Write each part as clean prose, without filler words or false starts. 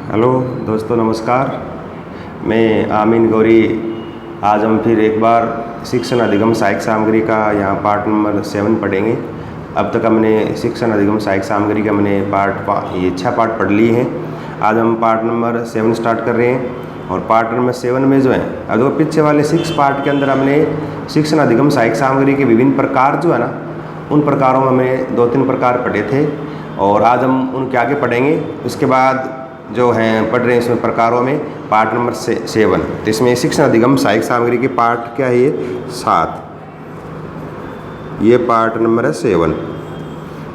Hello दोस्तों, नमस्कार। मैं आमीन गौरी। आज हम फिर एक बार शिक्षण अधिगम सहायक सामग्री का यहाँ पार्ट नंबर 7 पढ़ेंगे। अब तक हमने शिक्षण अधिगम सहायक सामग्री का हमने ये 6 पार्ट पढ़ लिए हैं। आज हम पार्ट नंबर 7 स्टार्ट कर रहे हैं। और पार्ट नंबर 7 में जो है, अब वो पीछे वाले 6 पार्ट के अंदर हमने शिक्षण अधिगम सहायक सामग्री के विभिन्न प्रकार जो है ना, उन प्रकारों में हमने 2-3 प्रकार पढ़े थे और आज हम उनके आगे पढ़ेंगे। उसके बाद जो हैं पढ़ रहे हैं इसमें प्रकारों में पार्ट नंबर 7। तो इसमें शिक्षण अधिगम सहायक सामग्री के पार्ट क्या है, ये 7। ये पार्ट नंबर है 7।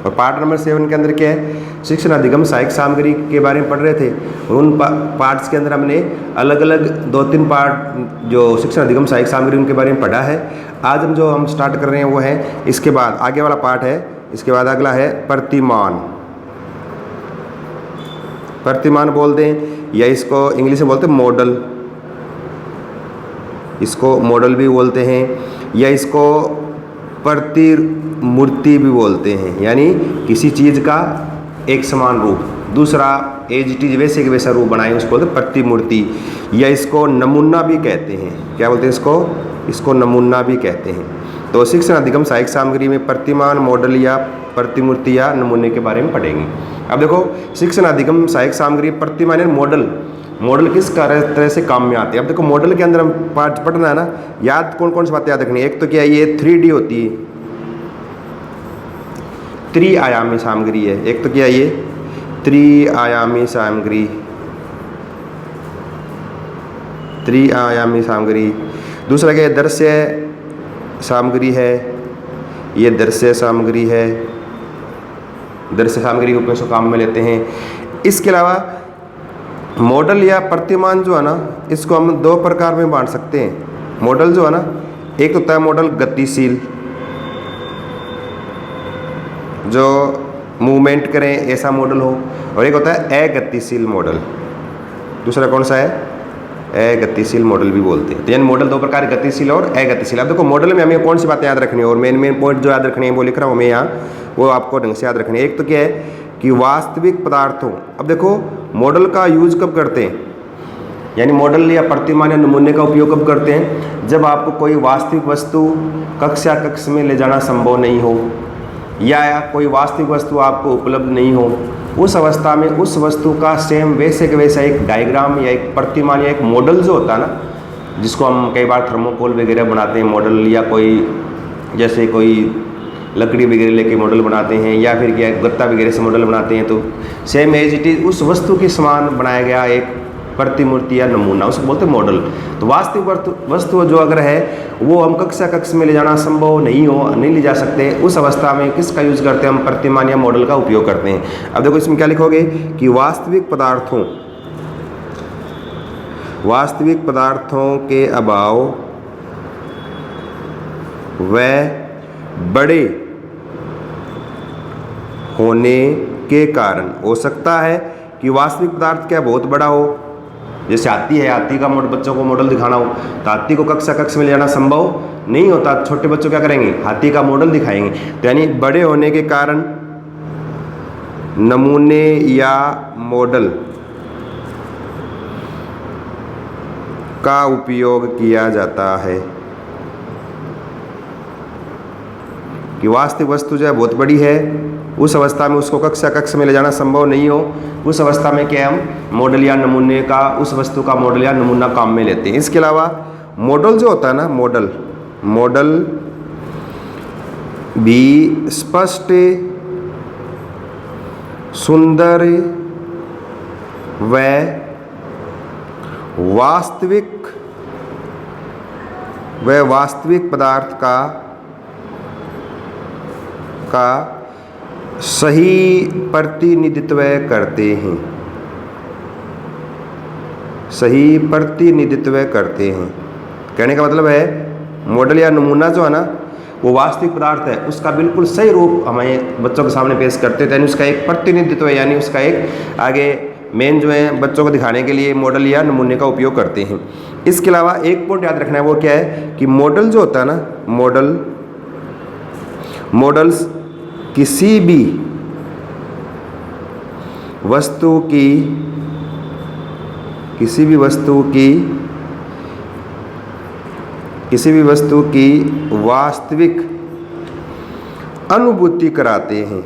और पार्ट नंबर 7 के अंदर क्या है, शिक्षण अधिगम सहायक सामग्री के बारे में पढ़ रहे थे। और उन पार्ट्स के अंदर हमने अलग अलग 2-3 पार्ट जो शिक्षण अधिगम सहायक सामग्री उनके बारे में पढ़ा है। आज हम स्टार्ट कर रहे हैं वो है, इसके बाद आगे वाला पार्ट है, इसके बाद अगला है प्रतिमान। प्रतिमान बोलते हैं या इसको इंग्लिश में बोलते हैं मॉडल। इसको मॉडल भी बोलते हैं या इसको प्रतिमूर्ति भी बोलते हैं, यानी किसी चीज़ का एक समान रूप दूसरा एज इट इज वैसे के वैसा रूप बनाए, उसको बोलते हैं प्रतिमूर्ति। या इसको नमूना भी कहते हैं। क्या बोलते हैं इसको नमूना भी कहते हैं। तो शिक्षण अधिगम सहायक सामग्री में प्रतिमान, मॉडल या प्रतिमूर्ति या नमूने के बारे में पढ़ेंगे। अब देखो, शिक्षण अधिगम सहायक सामग्री प्रतिमान या मॉडल किस तरह से काम में आते हैं। अब देखो, मॉडल के अंदर हम पार्ट पढ़ना है ना, याद कौन कौन सी बातें याद रखनी है। एक तो क्या है, ये 3D होती है, त्रिआयामी सामग्री है। एक तो क्या है, ये त्रिआयामी सामग्री। दूसरा क्या है, दृश्य सामग्री है। ये दृश्य सामग्री है, दृश्य सामग्री के रूप में इसको काम में लेते हैं। इसके अलावा मॉडल या प्रतिमान जो है ना, इसको हम 2 प्रकार में बांट सकते हैं। मॉडल जो है ना, एक होता है मॉडल गतिशील, जो मूवमेंट करें ऐसा मॉडल हो, और एक होता है अगतिशील मॉडल। दूसरा कौन सा है, अगतिशील मॉडल भी बोलते हैं। तो यानी मॉडल 2 प्रकार, गतिशील और अगतिशील। अब देखो, मॉडल में हमें कौन सी बातें याद रखनी है और मेन पॉइंट जो याद रखनी है वो लिख रहा हूँ मैं यहाँ, वो आपको ढंग से याद रखनी है। एक तो क्या है कि वास्तविक पदार्थों। अब देखो, मॉडल का यूज कब करते हैं, यानी मॉडल या प्रतिमान या नमूने का उपयोग कब करते हैं, जब आपको कोई वास्तविक वस्तु कक्ष में ले जाना संभव नहीं हो या कोई वास्तविक वस्तु आपको उपलब्ध नहीं हो। उस अवस्था में उस वस्तु का सेम वैसे के वैसा एक डायग्राम या एक प्रतिमान या एक मॉडल जो होता है ना, जिसको हम कई बार थर्मोकोल वगैरह बनाते हैं मॉडल, या कोई जैसे कोई लकड़ी वगैरह लेके मॉडल बनाते हैं, या फिर क्या गत्ता वगैरह से मॉडल बनाते हैं, तो सेम एज इट इज उस वस्तु के समान बनाया गया एक प्रतिमूर्ति या नमूना, उसको बोलते हैं मॉडल। तो वास्तविक वस्तु जो अगर है वो हम कक्ष में ले जाना संभव नहीं ले जा सकते, उस अवस्था में किसका यूज करते हैं हम, प्रतिमान या मॉडल का उपयोग करते हैं। अब देखो, इसमें क्या लिखोगे कि वास्तविक पदार्थों के अभाव व बड़े होने के कारण हो सकता है कि वास्तविक पदार्थ क्या बहुत बड़ा हो। जैसे हाथी है, हाथी का बच्चों को मॉडल दिखाना हो तो हाथी को कक्ष में ले जाना संभव नहीं होता। छोटे बच्चों क्या करेंगे, हाथी का मॉडल दिखाएंगे। तो यानी बड़े होने के कारण नमूने या मॉडल का उपयोग किया जाता है। कि वास्तविक वस्तु जो है बहुत बड़ी है, उस अवस्था में उसको कक्ष में ले जाना संभव नहीं हो, उस अवस्था में क्या हम मॉडल या नमूने का, उस वस्तु का मॉडल या नमूना काम में लेते हैं। इसके अलावा मॉडल जो होता है ना, मॉडल भी स्पष्ट, सुंदर व वास्तविक पदार्थ का सही प्रतिनिधित्व करते हैं। कहने का मतलब है, मॉडल या नमूना जो है ना, वो वास्तविक पदार्थ है, उसका बिल्कुल सही रूप हमें बच्चों के सामने पेश करते थे, यानी उसका एक प्रतिनिधित्व है, यानी उसका एक आगे मेन जो है बच्चों को दिखाने के लिए मॉडल या नमूने का उपयोग करते हैं। इसके अलावा एक पॉइंट याद रखना है, वो क्या है कि मॉडल जो होता है ना, मॉडल्स किसी भी वस्तु की किसी भी वस्तु की वास्तविक अनुभूति कराते हैं।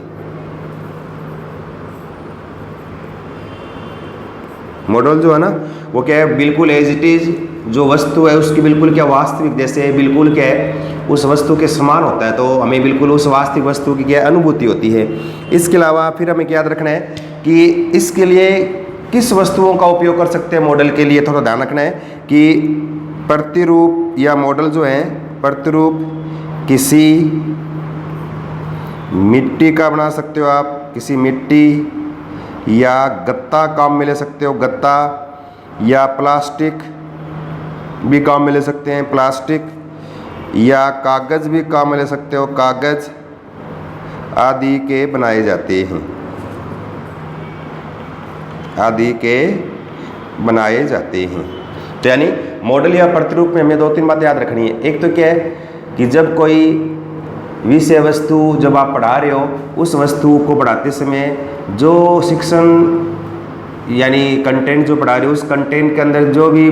मॉडल जो है ना वो क्या है, बिल्कुल एज इट इज जो वस्तु है उसकी बिल्कुल क्या वास्तविक, जैसे बिल्कुल क्या है उस वस्तु के समान होता है, तो हमें बिल्कुल उस वास्तविक वस्तु की क्या अनुभूति होती है। इसके अलावा फिर हमें याद रखना है कि इसके लिए किस वस्तुओं का उपयोग कर सकते हैं मॉडल के लिए, थोड़ा ध्यान रखना है कि प्रतिरूप या मॉडल जो है प्रतिरूप किसी मिट्टी का बना सकते हो आप, किसी मिट्टी या गत्ता काम में ले सकते हो, गत्ता, या प्लास्टिक भी काम में ले सकते हैं, प्लास्टिक, या कागज़ भी काम में ले सकते हो, कागज़ आदि के बनाए जाते हैं, आदि के बनाए जाते हैं। तो यानी मॉडल या प्रतिरूप में हमें 2-3 बातें याद रखनी है। एक तो क्या है कि जब कोई विषय वस्तु जब आप पढ़ा रहे हो, उस वस्तु को पढ़ाते समय जो शिक्षण यानी कंटेंट जो पढ़ा रहे हो उस कंटेंट के अंदर जो भी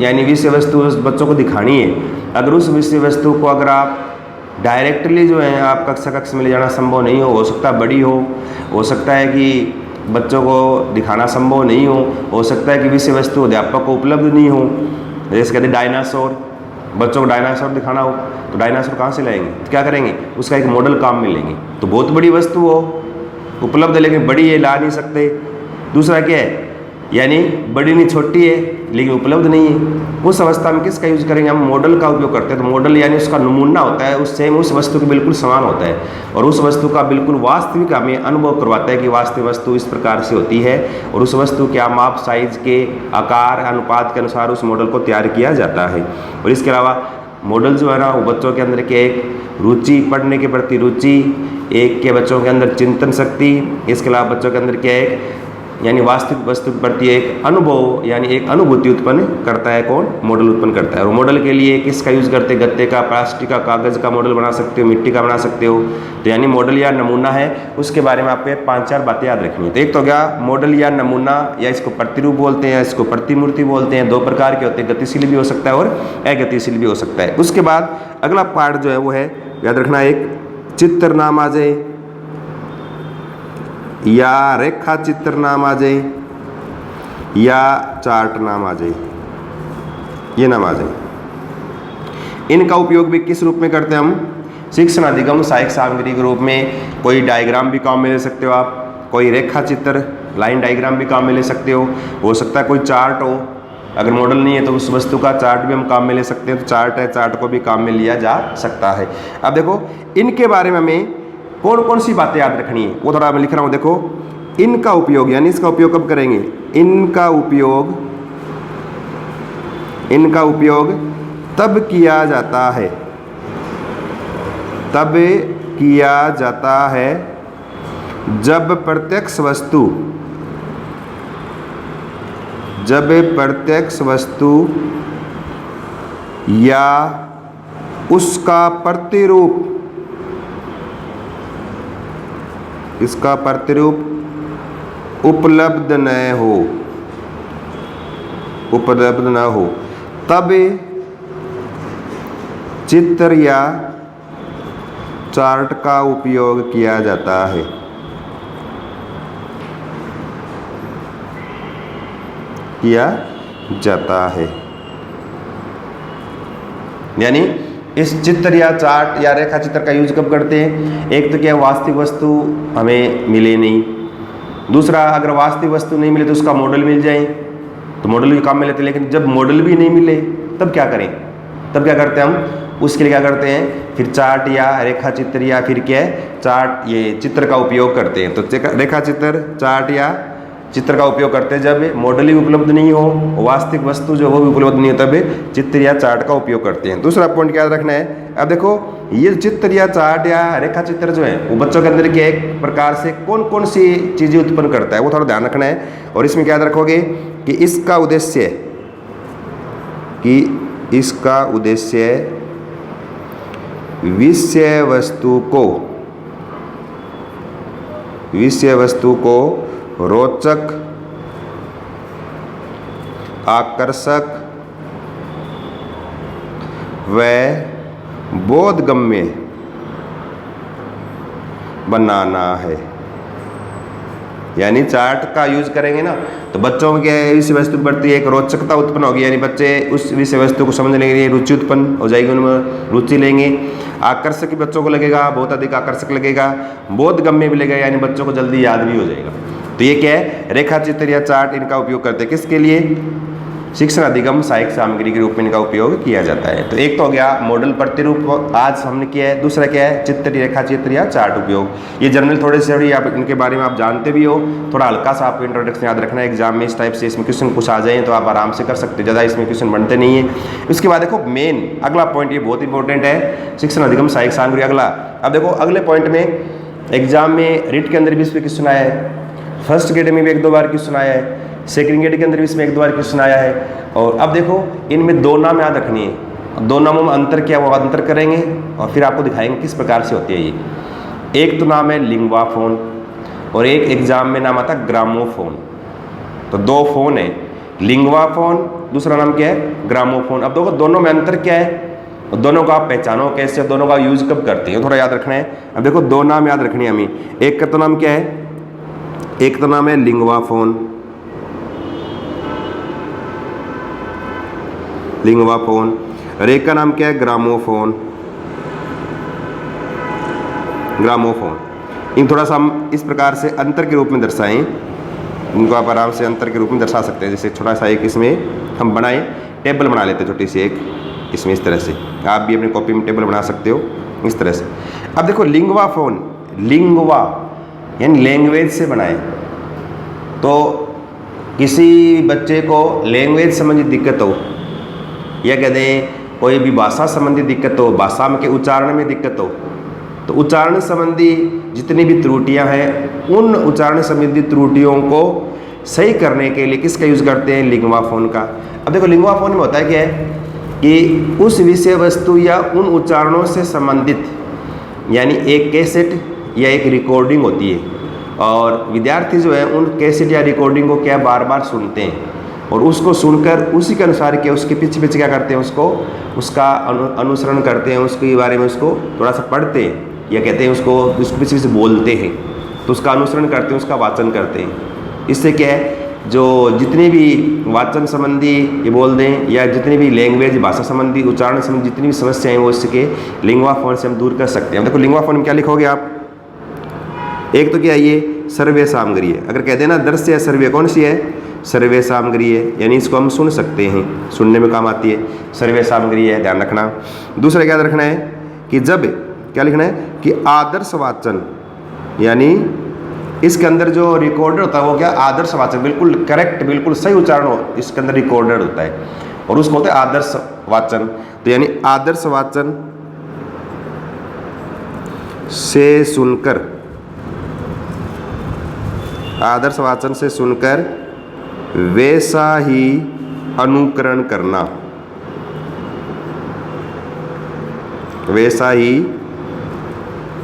यानी विषय वस्तु उस बच्चों को दिखानी है, अगर उस विषय वस्तु को अगर आप डायरेक्टली जो है आप कक्षा में ले जाना संभव नहीं हो सकता है बड़ी हो सकता है कि बच्चों को दिखाना संभव नहीं हो सकता है कि विषय वस्तु अध्यापक को उपलब्ध नहीं हो। जैसे कहते डायनासोर, बच्चों को डायनासोर दिखाना हो तो डायनासोर कहाँ से लाएंगे, तो क्या करेंगे, उसका एक मॉडल काम में लेंगे। तो बहुत बड़ी वस्तु हो उपलब्ध है लेकिन बड़ी है ला नहीं सकते। दूसरा क्या है, यानी बड़ी नहीं छोटी है लेकिन उपलब्ध नहीं है, उस अवस्था में किसका यूज करेंगे, हम मॉडल का उपयोग करते हैं। तो मॉडल यानी उसका नमूना होता है, उस सेम उस वस्तु के बिल्कुल समान होता है और उस वस्तु का बिल्कुल वास्तविक हमें अनुभव करवाता है कि वास्तविक वस्तु इस प्रकार से होती है और उस वस्तु के माप साइज के आकार अनुपात के अनुसार उस मॉडल को तैयार किया जाता है। और इसके अलावा मॉडल जो है ना वो बच्चों के अंदर के एक रुचि, पढ़ने के प्रति रुचि, एक के बच्चों के अंदर चिंतन शक्ति, इसके अलावा बच्चों के अंदर क्या है यानी वास्तविक वस्तु के प्रति एक अनुभव यानी एक अनुभूति उत्पन्न करता है। कौन, मॉडल उत्पन्न करता है। और मॉडल के लिए किसका यूज करते हैं, गत्ते का, प्लास्टिक का, कागज़ का मॉडल बना सकते हो, मिट्टी का बना सकते हो। तो यानी मॉडल या नमूना है, उसके बारे में आपको 5-4 बातें याद रखनी है। तो एक तो क्या मॉडल या नमूना, या इसको प्रतिरूप बोलते हैं, इसको प्रतिमूर्ति बोलते हैं। 2 प्रकार के होते हैं, गतिशील भी हो सकता है और अगतिशील भी हो सकता है। उसके बाद अगला पार्ट जो है वो है याद रखना, एक चित्र नाम आ जाए या रेखा चित्र नाम आ जाए या चार्ट नाम आ जाए, ये नाम आ जाए। इनका उपयोग भी किस रूप में करते हैं हम, शिक्षण अधिगम सहायक सामग्री के रूप में। कोई डायग्राम भी काम में ले सकते हो आप, कोई रेखा चित्र लाइन डायग्राम भी काम में ले सकते हो सकता है कोई चार्ट हो, अगर मॉडल नहीं है तो उस वस्तु का चार्ट भी हम काम में ले सकते हैं। तो चार्ट है, चार्ट को भी काम में लिया जा सकता है। अब देखो इनके बारे में हमें कौन कौन सी बातें याद रखनी है वो थोड़ा मैं लिख रहा हूँ। देखो इनका उपयोग यानी इसका उपयोग कब करेंगे, इनका उपयोग तब किया जाता है जब प्रत्यक्ष वस्तु या उसका प्रतिरूप, इसका प्रतिरूप उपलब्ध न हो, तब चित्र या चार्ट का उपयोग किया जाता है। यानी इस चित्र या चार्ट या रेखा चित्र का यूज कब करते हैं, एक तो क्या वास्तविक वस्तु हमें मिले नहीं, दूसरा अगर वास्तविक वस्तु नहीं मिले तो उसका मॉडल मिल जाए तो मॉडल भी काम में लेते हैं। लेकिन जब मॉडल भी नहीं मिले तब क्या करें, तब क्या करते हैं हम, उसके लिए क्या करते हैं फिर चार्ट या रेखा चित्र या फिर क्या है चार्ट ये चित्र का उपयोग करते हैं। तो रेखा चित्र, चार्ट या चित्र का उपयोग करते हैं जब मॉडल ही उपलब्ध नहीं हो, वास्तविक वस्तु जो वो भी उपलब्ध नहीं हो, तब चित्र या चार्ट का उपयोग करते हैं। दूसरा पॉइंट क्या रखना है, अब देखो ये चित्र या चार्ट या रेखा चित्र जो है वो बच्चों के अंदर के एक प्रकार से कौन कौन सी चीज़ें उत्पन्न करता है वो थोड़ा ध्यान रखना है। और इसमें क्या रखोगे कि इसका उद्देश्य विषय वस्तु को रोचक आकर्षक व बोधगम्य बनाना है। यानी चार्ट का यूज करेंगे ना तो बच्चों के विषय वस्तु के प्रति एक रोचकता उत्पन्न होगी, यानी बच्चे उस विषय वस्तु को समझने के लिए रुचि उत्पन्न हो जाएगी, उनमें रुचि लेंगे। आकर्षक बच्चों को लगेगा, बहुत अधिक आकर्षक लगेगा। बोधगम्य भी लगेगा, यानी बच्चों को जल्दी याद भी हो जाएगा। तो ये क्या है, रेखा चित्र या चार्ट, इनका उपयोग करते हैं किसके लिए, शिक्षण अधिगम सहायक सामग्री के रूप में इनका उपयोग किया जाता है। तो एक तो हो गया मॉडल प्रतिरूप आज हमने किया है, दूसरा क्या है चित्र, रेखा चित्र या चार्ट उपयोग। ये जनरल थोड़े से आप इनके बारे में आप जानते भी हो, थोड़ा हल्का सा आपको इंट्रोडक्शन याद रखना है। एग्जाम में इस टाइप से इसमें क्वेश्चन कुछ आ जाए तो आप आराम से कर सकते हो, ज़्यादा इसमें क्वेश्चन बनते नहीं है। उसके बाद देखो मेन अगला पॉइंट, ये बहुत इंपॉर्टेंट है, शिक्षण अधिगम सहायक सामग्री। अगला अब देखो अगले पॉइंट में एग्जाम में रिट के अंदर भी इस पर क्वेश्चन आया है, फर्स्ट ग्रेड में भी 1-2 बार क्वेश्चन आया है, सेकंड ग्रेड के अंदर भी इसमें 1-2 बार क्वेश्चन आया है। और अब देखो इनमें 2 नाम याद रखनी है, 2 नामों में अंतर क्या वो अंतर करेंगे और फिर आपको दिखाएंगे किस प्रकार से होती है ये। एक तो नाम है लिंगवा फोन और एक एग्जाम में नाम आता है ग्रामोफोन। तो 2 फोन है, लिंगवा फोन, दूसरा नाम क्या है ग्रामोफोन। अब देखो दोनों में अंतर क्या है, दोनों का आप पहचानो कैसे, दोनों का यूज कब करते हैं थोड़ा याद रखना है। अब देखो 2 नाम याद रखनी है हमें, एक का तो नाम क्या है, एक तो नाम है लिंगवा फोन, लिंगवा फोन, और एक का नाम क्या है ग्रामोफोन, ग्रामोफोन। इन थोड़ा सा हम इस प्रकार से अंतर के रूप में दर्शाएं, इनको आप आराम से अंतर के रूप में दर्शा सकते हैं। जैसे छोटा सा एक इसमें हम बनाए टेबल बना लेते हैं छोटी सी एक इसमें, इस तरह से आप भी अपनी कॉपी में टेबल बना सकते हो इस तरह से। अब देखो लिंगवा फोन, लिंगवा यानी लैंग्वेज से बनाए, तो किसी बच्चे को लैंग्वेज संबंधी दिक्कत हो या कहते हैं कोई भी भाषा संबंधी दिक्कत हो, भाषा के उच्चारण में दिक्कत हो, तो उच्चारण संबंधी जितनी भी त्रुटियां हैं उन उच्चारण संबंधी त्रुटियों को सही करने के लिए किसका यूज़ करते हैं, लिंगवा फोन का। अब देखो लिंगवा फोन में होता है क्या है कि उस विषय वस्तु या उन उच्चारणों से संबंधित यानी एक कैसेट या एक रिकॉर्डिंग होती है, और विद्यार्थी जो है उन कैसेट या रिकॉर्डिंग को क्या बार बार सुनते हैं और उसको सुनकर उसी के अनुसार क्या उसके पीछे पीछे क्या करते हैं, उसको उसका अनुसरण करते हैं, उसके बारे में उसको थोड़ा सा पढ़ते हैं या कहते हैं उसको पीछे पीछे बोलते हैं, तो उसका अनुसरण करते हैं, उसका वाचन करते हैं। इससे क्या है जो जितने भी वाचन संबंधी ये बोल दें या जितनी भी लैंग्वेज भाषा संबंधी उच्चारण संबंधी जितनी भी समस्याएं हैं वो इसके लिंगवा फोन से हम दूर कर सकते हैं। देखो लिंगवा फोन में क्या लिखोगे आप, एक तो क्या ये सर्वे सामग्री है, अगर कहते हैं ना दृश्य या सर्वे कौन सी है, सर्वे सामग्री है, यानी इसको हम सुन सकते हैं, सुनने में काम आती है, सर्वे सामग्री है, ध्यान रखना। दूसरा क्या रखना है कि जब क्या लिखना है कि आदर्श वाचन, यानी इसके अंदर जो रिकॉर्डर होता है वो क्या आदर्श वाचन, बिल्कुल करेक्ट बिल्कुल सही उच्चारण हो इसके अंदर रिकॉर्डर होता है और उसको होता है आदर्श वाचन। तो यानी आदर्श वाचन से सुनकर, आदर्श वाचन से सुनकर वैसा ही अनुकरण करना, वैसा ही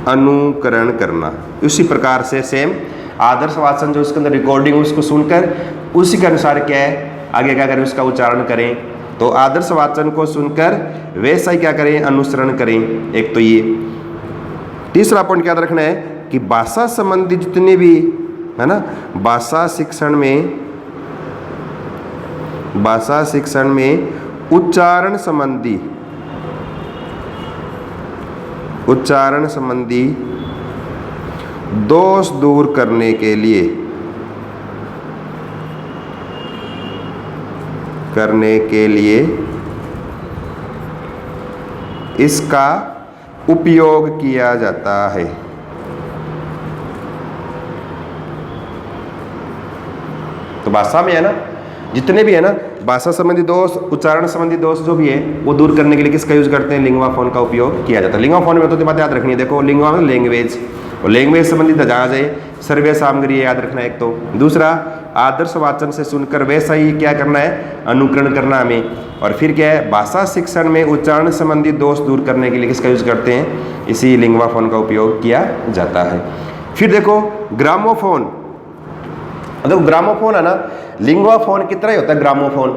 अनुकरण करना। उसी प्रकार से सेम आदर्श वाचन जो उसके अंदर रिकॉर्डिंग उसको सुनकर उसी के अनुसार क्या है आगे क्या करें उसका उच्चारण करें। तो आदर्श वाचन को सुनकर वैसा ही क्या करें अनुसरण करें, एक तो ये। तीसरा पॉइंट क्या रखना है कि भाषा संबंधी जितने भी है ना भाषा शिक्षण में उच्चारण संबंधी दोष दूर करने के लिए इसका उपयोग किया जाता है। तो भाषा में है ना जितने भी है ना भाषा संबंधी दोष उच्चारण संबंधी दोष जो भी है वो दूर करने के लिए किसका यूज करते हैं, लिंगवा फोन का उपयोग किया जाता है। लिंगवा फोन में तो बात याद रखनी है, देखो लिंगवा में लैंग्वेज और लैंग्वेज संबंधित जहाँ जाए सर्वे सामग्री याद रखना है एक तो, दूसरा आदर्श वाचन से सुनकर वैसा ही क्या करना है अनुकरण करना हमें, और फिर क्या है भाषा शिक्षण में उच्चारण संबंधी दोष दूर करने के लिए किसका यूज करते हैं, इसी लिंगवा फोन का उपयोग किया जाता है। फिर देखो ग्रामोफोन, मतलब ग्रामोफोन है ना, लिंगवा फोन की तरह ही होता है ग्रामोफोन।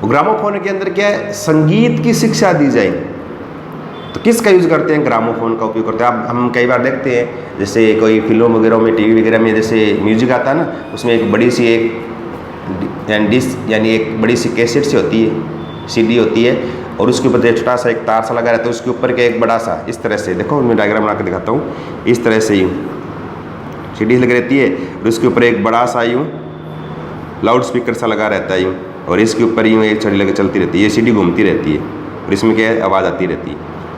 ग्रामोफोन के अंदर क्या है, संगीत की शिक्षा दी जाए। तो किसका यूज़ करते हैं, ग्रामोफोन का उपयोग करते हैं। अब हम कई बार देखते हैं जैसे कोई फिल्मों वगैरह में, टीवी वगैरह में जैसे म्यूजिक आता है ना, उसमें एक बड़ी सी एक डिस्क यानी एक बड़ी सी कैसेट सी होती है, सीडी होती है, और उसके ऊपर एक छोटा सा एक तार सा लगा रहता है, उसके ऊपर के एक बड़ा सा इस तरह से, देखो मैं डायग्राम बना के दिखाता हूँ, इस तरह से यूँ सीडी लगी रहती है, और उसके ऊपर एक बड़ा सा यूँ लाउड स्पीकर सा लगा रहता है यूँ, और इसके ऊपर यूँ एक छड़ी लगे चलती रहती है, ये सीडी घूमती रहती है, और इसमें क्या है, आवाज़ आती रहती है।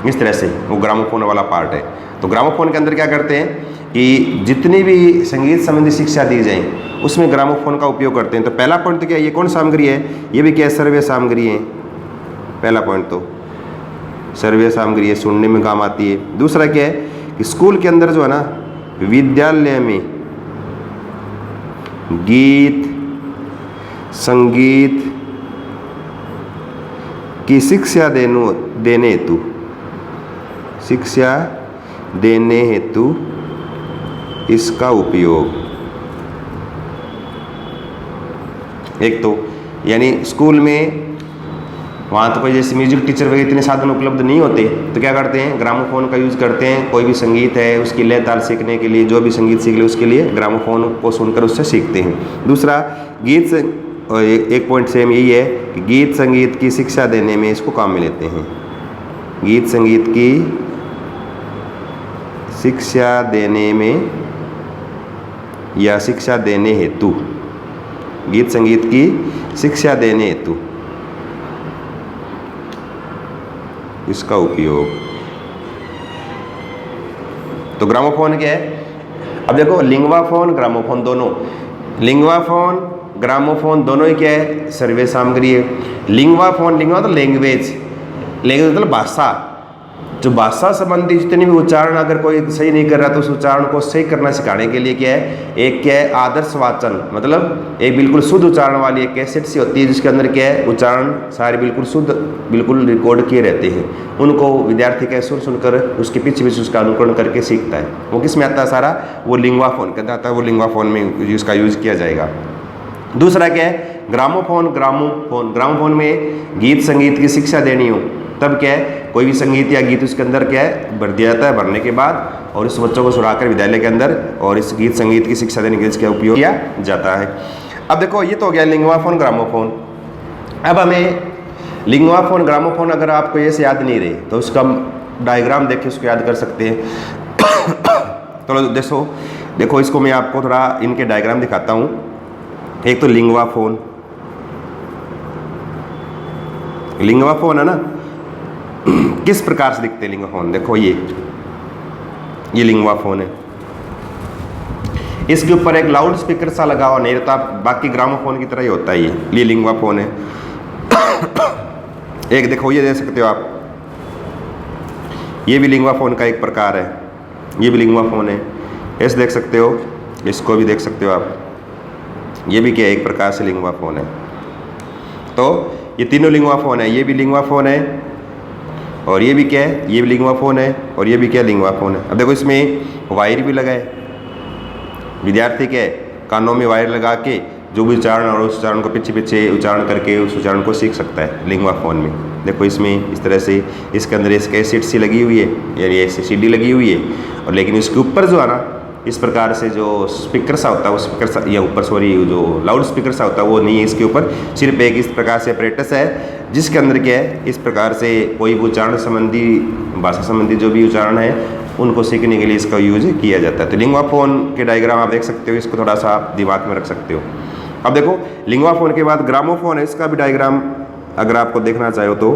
इस तरह से वो ग्रामोफोन वाला पार्ट है। तो ग्रामोफोन के अंदर क्या करते हैं कि जितनी भी संगीत संबंधी शिक्षा दी जाए उसमें ग्रामोफोन का उपयोग करते हैं। तो पहला पॉइंट तो क्या है, ये कौन सामग्री है, ये भी क्या है, सर्वे सामग्री है। पहला पॉइंट तो सर्वे सामग्री है, सुनने में काम आती है। दूसरा क्या है कि स्कूल के अंदर जो है ना, विद्यालय में गीत संगीत की शिक्षा देने हेतु इसका उपयोग। एक तो यानी स्कूल में वहाँ तो कोई जैसे म्यूजिक टीचर वगैरह इतने साधन उपलब्ध नहीं होते, तो क्या करते हैं, ग्रामोफोन का यूज़ करते हैं। कोई भी संगीत है उसकी लय ताल सीखने के लिए, जो भी संगीत सीख ले उसके लिए ग्रामोफोन को सुनकर उससे सीखते हैं। दूसरा गीत और एक पॉइंट सेम यही है कि गीत संगीत की शिक्षा देने में इसको काम में लेते हैं। गीत संगीत की शिक्षा देने में या शिक्षा देने हेतु, गीत संगीत की शिक्षा देने हेतु इसका उपयोग। तो ग्रामोफोन क्या है, अब देखो लिंगवा फोन ग्रामोफोन दोनों, लिंगवा फोन ग्रामोफोन दोनों ही क्या है, सर्वे सामग्री है। लिंगवा फोन, लिंगवा तो लैंग्वेज, लैंग्वेज मतलब भाषा, जो भाषा संबंधी जितनी भी उच्चारण अगर कोई सही नहीं कर रहा तो उस उच्चारण को सही करना सिखाने के लिए क्या है, एक क्या है आदर्श वाचन, मतलब एक बिल्कुल शुद्ध उच्चारण वाली एक कैसेट सी होती है जिसके अंदर क्या है उच्चारण सारे बिल्कुल शुद्ध बिल्कुल रिकॉर्ड किए रहते हैं। उनको विद्यार्थी क्या सुन सुनकर उसके पीछे पीछे उसका अनुकरण करके सीखता है। वो किस में आता है सारा, वो लिंगवा फोन के अंदर आता है, वो लिंगवा फोन में उसका यूज़ किया जाएगा। दूसरा क्या है, ग्रामोफोन, ग्रामोफोन में गीत संगीत की शिक्षा देनी हो तब क्या है, कोई भी संगीत या गीत उसके अंदर क्या है भर दिया जाता है, भरने के बाद और इस बच्चों को सुनाकर विद्यालय के अंदर और इस गीत संगीत की शिक्षा देने के लिए इसका उपयोग किया जाता है। अब देखो ये तो हो गया लिंगवा फोन ग्रामोफोन। अब हमें लिंगवा फोन ग्रामोफोन अगर आपको ये से याद नहीं रही तो उसका डायग्राम देख के उसको याद कर सकते हैं। तो देखो इसको मैं आपको थोड़ा इनके डायग्राम दिखाता हूँ। एक तो लिंगवा फोन है ना, किस प्रकार से दिखते हैं लिंगवा फोन, देखो ये लिंगवा फोन है। इसके ऊपर एक लाउड स्पीकर सा लगा हुआ नहीं रहता, बाकी ग्रामोफोन की तरह ही होता है ये लिंगवा फोन है। एक देखो ये देख सकते हो आप, ये भी लिंगवा फोन का एक प्रकार है, ये भी लिंगवा फोन है, ऐसे देख सकते हो, इसको भी देख सकते हो आप, ये भी क्या एक प्रकार से लिंगवा फोन है। तो ये तीनों लिंगवा फोन है, ये भी लिंगवा फोन है और ये भी क्या है, ये भी लिंगवा फोन है और ये भी क्या लिंगवा फोन है। अब देखो इसमें वायर भी लगा है, विद्यार्थी के कानों में वायर लगा के जो भी उच्चारण और उस उच्चारण को पीछे पीछे उच्चारण करके उस उच्चारण को सीख सकता है लिंगवा फोन में। देखो इसमें इस तरह से इसके अंदर इस कैसेट सी लगी हुई है, यानी ऐसे सीडी लगी हुई है, और लेकिन इसके ऊपर जो है ना इस प्रकार से जो स्पीकर सा होता है वो स्पीकर सा या ऊपर जो लाउड स्पीकर सा होता है वो नहीं है, इसके ऊपर सिर्फ एक इस प्रकार से अपरेटस है जिसके अंदर क्या है इस प्रकार से कोई भी उच्चारण संबंधी भाषा संबंधी जो भी उच्चारण है उनको सीखने के लिए इसका यूज किया जाता है। तो लिंगवा फोन के डायग्राम आप देख सकते हो, इसको थोड़ा सा आप दिमाग में रख सकते हो। अब देखो लिंगवा फोन के बाद ग्रामोफोन है, इसका भी डायग्राम अगर आपको देखना चाहो तो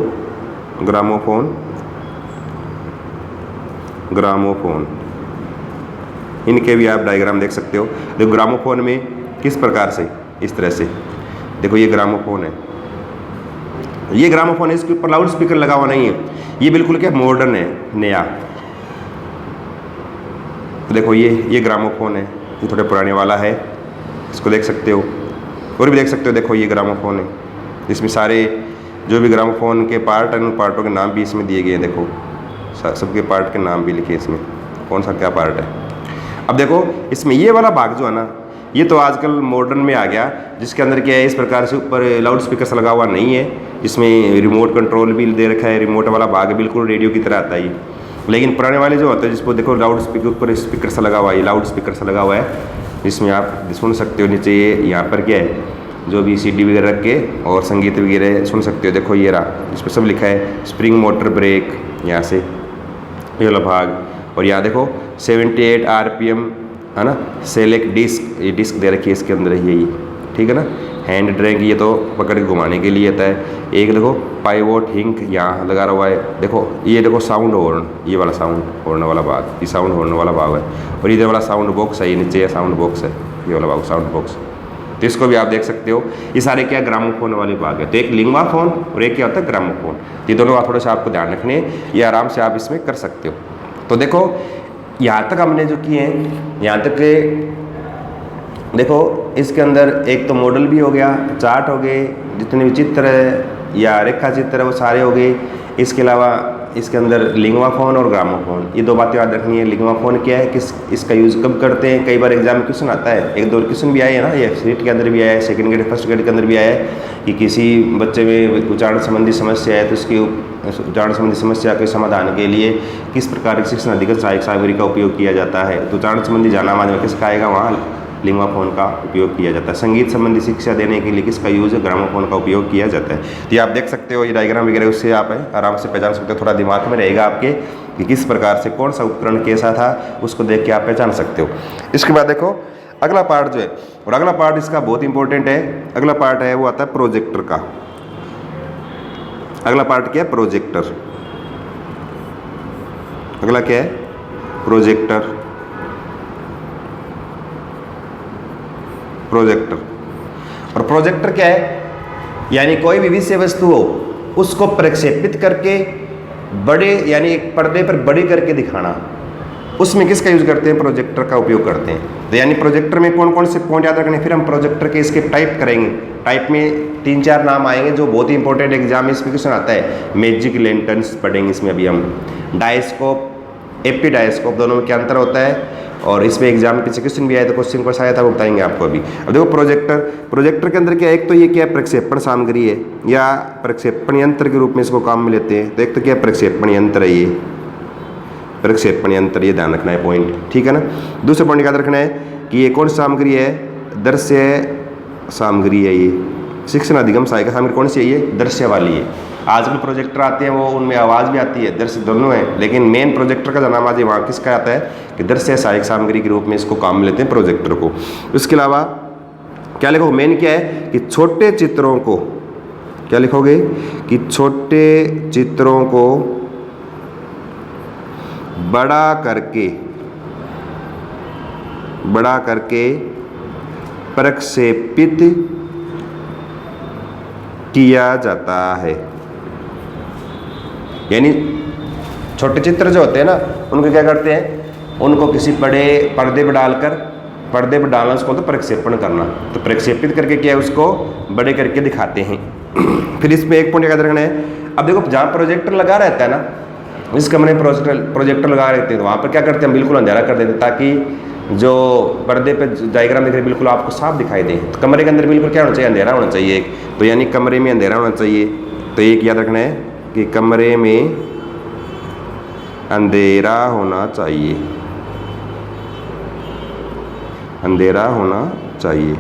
ग्रामोफोन इनके भी आप डायग्राम देख सकते हो। देखो ग्रामोफोन में किस प्रकार से इस तरह से देखो ये ग्रामोफोन है, ये ग्रामोफोन है, इसके ऊपर लाउड स्पीकर लगा हुआ नहीं है, ये बिल्कुल क्या मॉडर्न है नया। तो देखो ये ग्रामोफोन है, ये थोड़े पुराने वाला है, इसको देख सकते हो और भी देख सकते हो। देखो ये ग्रामोफोन है, इसमें सारे जो भी ग्रामोफोन के पार्ट हैं उन पार्टों के नाम भी इसमें दिए गए हैं। देखो सबके पार्ट के नाम भी लिखे इसमें, कौन सा क्या पार्ट है। अब देखो इसमें ये वाला भाग जो है ना ये तो आजकल मॉडर्न में आ गया, जिसके अंदर क्या है इस प्रकार से ऊपर लाउड स्पीकर लगा हुआ नहीं है, इसमें रिमोट कंट्रोल भी दे रखा है, रिमोट वाला भाग बिल्कुल रेडियो की तरह आता है। लेकिन पुराने वाले जो होते हैं जिसको देखो लाउड स्पीकर ऊपर स्पीकर सा लगा हुआ है, लाउड स्पीकर सा लगा हुआ है, जिसमें आप सुन सकते हो। नीचे ये यहाँ पर क्या है जो भी CD वगैरह रख के और संगीत वगैरह सुन सकते हो। देखो ये रहा, इस पर सब लिखा है स्प्रिंग मोटर ब्रेक, यहाँ से ये वाला भाग, और यहाँ देखो 78 RPM है ना, सेलेक्ट डिस्क, ये डिस्क दे रखी है इसके अंदर यही, ठीक है ना। हैंड ड्रैग ये तो पकड़ के घुमाने के लिए आता है। एक देखो पाइवोट हिंक यहाँ लगा हुआ है, देखो ये देखो साउंड हॉर्न, ये वाला साउंड हॉर्न वाला भाग, ये साउंड हॉर्न वाला भाग है, और इधर वाला साउंड बॉक्स है, ये नीचे साउंड बॉक्स है, ये वाला भाग साउंड बॉक्स, तो इसको भी आप देख सकते हो। ये सारे क्या ग्रामोफोन वाले भाग है, तो एक लिंगवा फोन और एक क्या होता है ग्रामोफोन, ये दोनों आप थोड़ा सा आपको ध्यान रखने, ये आराम से आप इसमें कर सकते हो। तो देखो यहाँ तक हमने जो किए हैं, यहाँ तक के देखो इसके अंदर एक तो मॉडल भी हो गया, चार्ट हो गए, जितने भी चित्र है या रेखा चित्र है वो सारे हो गए। इसके अलावा इसके अंदर लिंगवा फोन और ग्रामोफोन, ये दो बातें याद रखनी है। लिंगवा फोन क्या है, किस इसका यूज़ कब करते हैं, कई बार एग्जाम में क्वेश्चन आता है, एक दो क्वेश्चन भी आए हैं ना, ये सीट के अंदर भी आया है, सेकंड ग्रेड फर्स्ट ग्रेड के अंदर भी आया है कि किसी बच्चे में उच्चारण संबंधी समस्या है तो उसकी उच्चारण संबंधी समस्या के समाधान के लिए किस प्रकार की शिक्षण अधिगत सहायक सामग्री का उपयोग किया जाता है। तो उच्चारण संबंधी जानना किसका आएगा, वहाँ लिंगवा फोन का उपयोग किया जाता है। संगीत संबंधी शिक्षा देने के लिए किसका यूज़ है, ग्रामोफोन का उपयोग किया जाता है। तो ये आप देख सकते हो, ये डायग्राम वगैरह उससे आप आराम से पहचान सकते हो, थोड़ा दिमाग में रहेगा आपके कि किस प्रकार से कौन सा उपकरण कैसा था, उसको देख के आप पहचान सकते हो। इसके बाद देखो अगला पार्ट जो है, और अगला पार्ट इसका बहुत इंपॉर्टेंट है, अगला पार्ट है वो आता है प्रोजेक्टर का। अगला पार्ट क्या है, प्रोजेक्टर। अगला क्या है, प्रोजेक्टर। प्रोजेक्टर, और प्रोजेक्टर क्या है, यानी कोई भी विषय वस्तु हो उसको प्रक्षेपित करके बड़े यानी एक पर्दे पर बड़ी करके दिखाना, उसमें किसका यूज़ करते हैं, प्रोजेक्टर का उपयोग करते हैं। तो यानी प्रोजेक्टर में कौन कौन से पॉइंट याद रखने, फिर हम प्रोजेक्टर के इसके टाइप करेंगे। टाइप में 3-4 नाम आएंगे जो बहुत ही इंपॉर्टेंट एग्जाम में इसमें क्वेश्चन आता है। मैजिक लैंटर्न्स पढ़ेंगे इसमें अभी हम, डायस्कोप, एपी डायस्कोप, दोनों में क्या अंतर होता है, और इसमें एग्जाम में पीछे क्वेश्चन भी आया था, क्वेश्चन को आया था, वो बताएंगे आपको अभी। अब देखो प्रोजेक्टर, प्रोजेक्टर के अंदर क्या, एक तो ये क्या प्रक्षेपण सामग्री है या प्रक्षेपण यंत्र के रूप में इसको काम में लेते हैं। तो एक तो क्या प्रक्षेपण यंत्र है, ये प्रक्षेपण यंत्र, ये ध्यान रखना है पॉइंट, ठीक है ना। दूसरा पॉइंट याद रखना है कि ये कौन सी सामग्री है, दृश्य सामग्री है। ये शिक्षण अधिगम सहायक सामग्री कौन सी है, ये दृश्य वाली है। आजकल प्रोजेक्टर आते हैं वो उनमें आवाज़ भी आती है, दृश्य दोनों है, लेकिन मेन प्रोजेक्टर का नाम आज वहाँ किसका आता है कि दृश्य सहायक सामग्री के रूप में इसको काम में लेते हैं प्रोजेक्टर को। इसके अलावा क्या लिखो, मेन क्या है कि छोटे चित्रों को, क्या लिखोगे कि छोटे चित्रों को बड़ा करके प्रक्षेपित किया जाता है। यानी छोटे चित्र जो होते हैं ना, उनको क्या करते हैं, उनको किसी बड़े पर्दे पर डालकर, पर्दे पर डालना उसको तो प्रक्षेपण करना, तो प्रक्षेपित करके क्या है उसको बड़े करके दिखाते हैं। फिर इसमें एक पॉइंट याद रखना है, अब देखो जहाँ प्रोजेक्टर लगा रहता है ना, इस कमरे में प्रोजेक्टर लगा रहते हैं, तो वहाँ पर क्या करते हैं, बिल्कुल अंधेरा कर देते हैं ताकि जो पर्दे पे डायग्राम दिख रहे बिल्कुल आपको साफ दिखाई दे। तो कमरे के अंदर बिल्कुल क्या होना चाहिए, अंधेरा होना चाहिए एक, तो यानी कमरे में अंधेरा होना चाहिए। तो एक याद रखना है कि कमरे में अंधेरा होना चाहिए, अंधेरा होना चाहिए।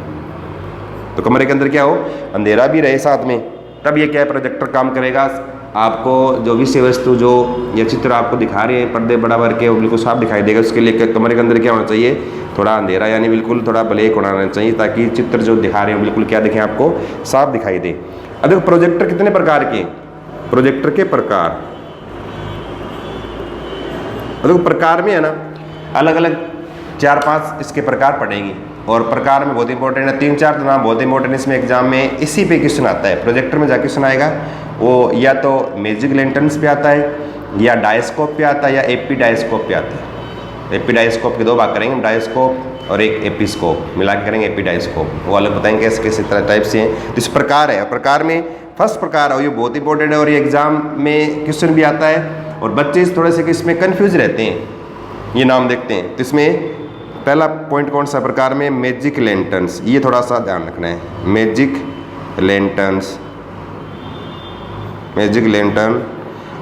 तो कमरे के अंदर क्या हो, अंधेरा भी रहे साथ में, तब ये क्या है प्रोजेक्टर काम करेगा। आपको जो विषय वस्तु जो ये चित्र आपको दिखा रहे हैं पर्दे बड़ा भर के, वो बिल्कुल साफ दिखाई देगा। उसके लिए कमरे के अंदर क्या होना चाहिए, थोड़ा अंधेरा, यानी बिल्कुल थोड़ा ब्लैक होना चाहिए ताकि चित्र जो दिखा रहे हैं बिल्कुल क्या दिखें, आपको साफ दिखाई दे। अब देखो प्रोजेक्टर कितने प्रकार के, प्रोजेक्टर के प्रकार, देखो प्रकार में है ना अलग अलग 4-5 इसके प्रकार पढ़ेंगे, और प्रकार में बहुत इंपॉर्टेंट है 3-4 तो नाम बहुत इंपॉर्टेंट इसमें एग्जाम में इसी पे क्वेश्चन आता है। प्रोजेक्टर में जाके क्वेश्चन आएगा वो या तो मैजिक लैंटर्न्स पे आता है, या डायस्कोप पे आता है, या एपी डायस्कोप पे आता है। एपी डायस्कोप के 2 भाग करेंगे, डायस्कोप और एक एपिस्कोप मिला के करेंगे एपी डायस्कोप, वो अलग बताएंगे कैसे कैसे तरह टाइप से हैं। तो इस प्रकार है, और प्रकार में फर्स्ट प्रकार है, ये बहुत इंपॉर्टेंट है और ये एग्जाम में क्वेश्चन भी आता है, और बच्चे थोड़े से इसमें कन्फ्यूज रहते हैं, ये नाम देखते हैं। तो इसमें पहला पॉइंट कौन सा प्रकार में, मैजिक लैंटर्न्स, ये थोड़ा सा ध्यान रखना है। मैजिक लैंटर्न्स, मैजिक लैंटर्न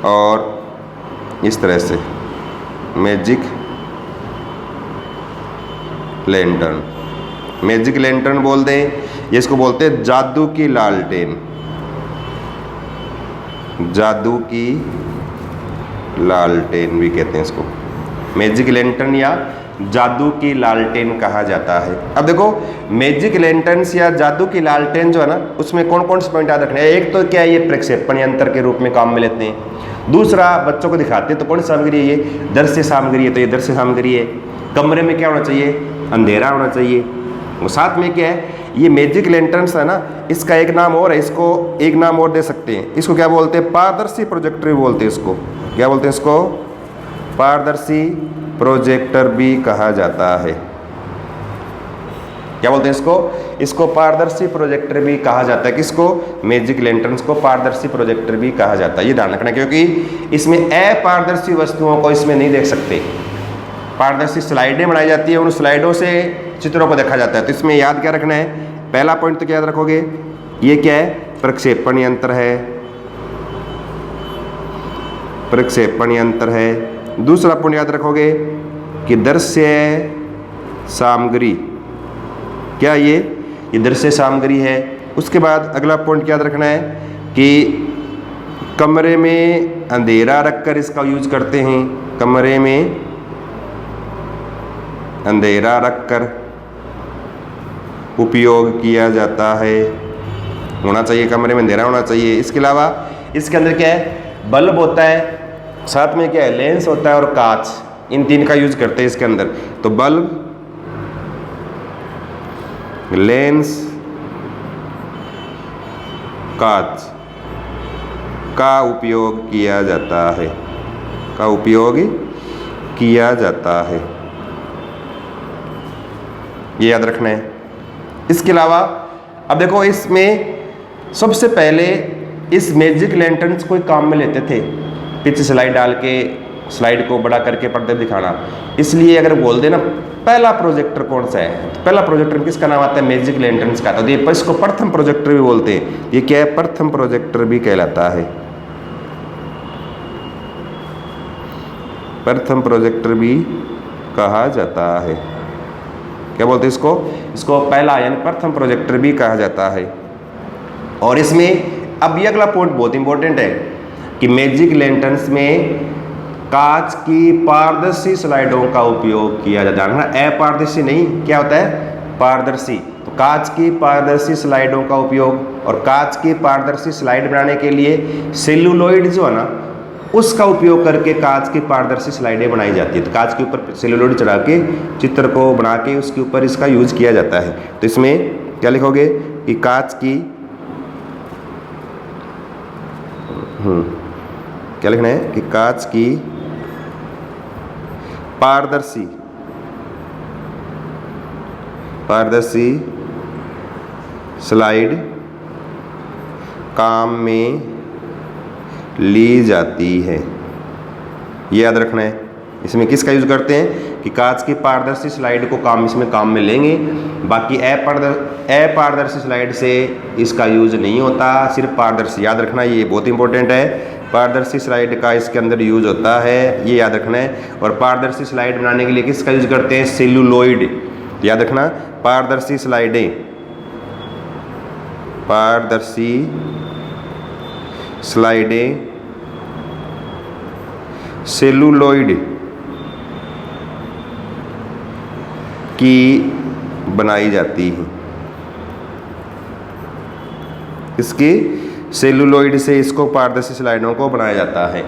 और इस तरह से मैजिक लैंटर्न, मैजिक लैंटर्न बोल दें, ये इसको बोलते हैं जादू की लालटेन, जादू की लालटेन भी कहते हैं इसको, मैजिक लैंटर्न या जादू की लालटेन कहा जाता है। अब देखो मैजिक लैंटर्न्स या जादू की लालटेन जो है ना, उसमें कौन कौन से पॉइंट याद रखने हैं। एक तो क्या है, ये प्रक्षेपण यंत्र के रूप में काम में लेते हैं। दूसरा, बच्चों को दिखाते हैं तो कौन सी सामग्री है, ये दृश्य सामग्री है, तो ये दृश्य सामग्री है। कमरे में क्या होना चाहिए, अंधेरा होना चाहिए। वो साथ में क्या है, ये मैजिक लैंटर्न्स है ना, इसका एक नाम और है, इसको एक नाम और दे सकते हैं। इसको क्या बोलते हैं, पारदर्शी प्रोजेक्टर भी बोलते हैं इसको। क्या बोलते हैं इसको, पारदर्शी प्रोजेक्टर भी कहा जाता है। क्या बोलते हैं इसको, इसको पारदर्शी प्रोजेक्टर भी कहा जाता है। किसको, मैजिक लैंटर्न्स को पारदर्शी प्रोजेक्टर भी कहा जाता है। ये ध्यान रखना, क्योंकि इसमें अपारदर्शी वस्तुओं को इसमें नहीं देख सकते। पारदर्शी स्लाइडें बनाई जाती है, उन स्लाइडों से चित्रों को देखा जाता है। तो इसमें याद क्या रखना है, पहला पॉइंट तो क्या याद रखोगे, ये क्या है, प्रक्षेपण यंत्र है, प्रक्षेपण यंत्र है। दूसरा पॉइंट याद रखोगे कि दृश्य सामग्री, क्या ये दृश्य सामग्री है। उसके बाद अगला पॉइंट याद रखना है कि कमरे में अंधेरा रखकर इसका यूज करते हैं, कमरे में अंधेरा रखकर उपयोग किया जाता है। होना चाहिए, कमरे में अंधेरा होना चाहिए। इसके अलावा इसके अंदर क्या है, बल्ब होता है, साथ में क्या है, लेंस होता है और कांच, इन तीन का यूज करते हैं इसके अंदर। तो बल्ब, लेंस, कांच का उपयोग किया जाता है, का उपयोग किया जाता है, ये याद रखना है। इसके अलावा अब देखो, इसमें सबसे पहले इस मैजिक लैंटर्न्स को काम में लेते थे, पिच स्लाइड डाल के स्लाइड को बड़ा करके पर्दे दिखाना। इसलिए अगर बोल देना पहला प्रोजेक्टर कौन सा है, तो पहला प्रोजेक्टर किसका नाम आता है, मैजिक लैंटर्न्स का। तो ये इसको प्रथम प्रोजेक्टर भी बोलते हैं। ये क्या है, प्रथम प्रोजेक्टर भी कहलाता है, प्रथम प्रोजेक्टर भी कहा जाता है। क्या बोलते हैं इसको, इसको पहला यानी प्रथम प्रोजेक्टर भी कहा जाता है। और इसमें अब ये अगला पॉइंट बहुत इंपॉर्टेंट है कि मैजिक लैंटर्न्स में कांच की पारदर्शी स्लाइडों का उपयोग किया जाता है। अपारदर्शी नहीं, क्या होता है, पारदर्शी। तो कांच की पारदर्शी स्लाइडों का उपयोग, और कांच की पारदर्शी स्लाइड बनाने के लिए सेलुलोइड जो है ना, उसका उपयोग करके कांच की पारदर्शी स्लाइडें बनाई जाती है। तो कांच के ऊपर सेलुलोइड चढ़ा के चित्र को बना के उसके ऊपर इसका यूज किया जाता है। तो इसमें क्या लिखोगे कि कांच की, क्या लिखना है कि कांच की पारदर्शी स्लाइड काम में ली जाती है, ये याद रखना है। इसमें किसका यूज करते हैं कि कांच की पारदर्शी स्लाइड को इसमें काम में लेंगे। बाकी अपारदर्शी स्लाइड से इसका यूज नहीं होता, सिर्फ पारदर्शी। याद रखना, ये बहुत इंपॉर्टेंट है, पारदर्शी स्लाइड का इसके अंदर यूज होता है, ये याद रखना है। और पारदर्शी स्लाइड बनाने के लिए किसका यूज करते हैं, सेलुलोइड। याद रखना, पारदर्शी स्लाइडें, पारदर्शी स्लाइडें सेलुलोइड की बनाई जाती हैं। इसकी सेलुलोइड से इसको पारदर्शी स्लाइडों को बनाया जाता है।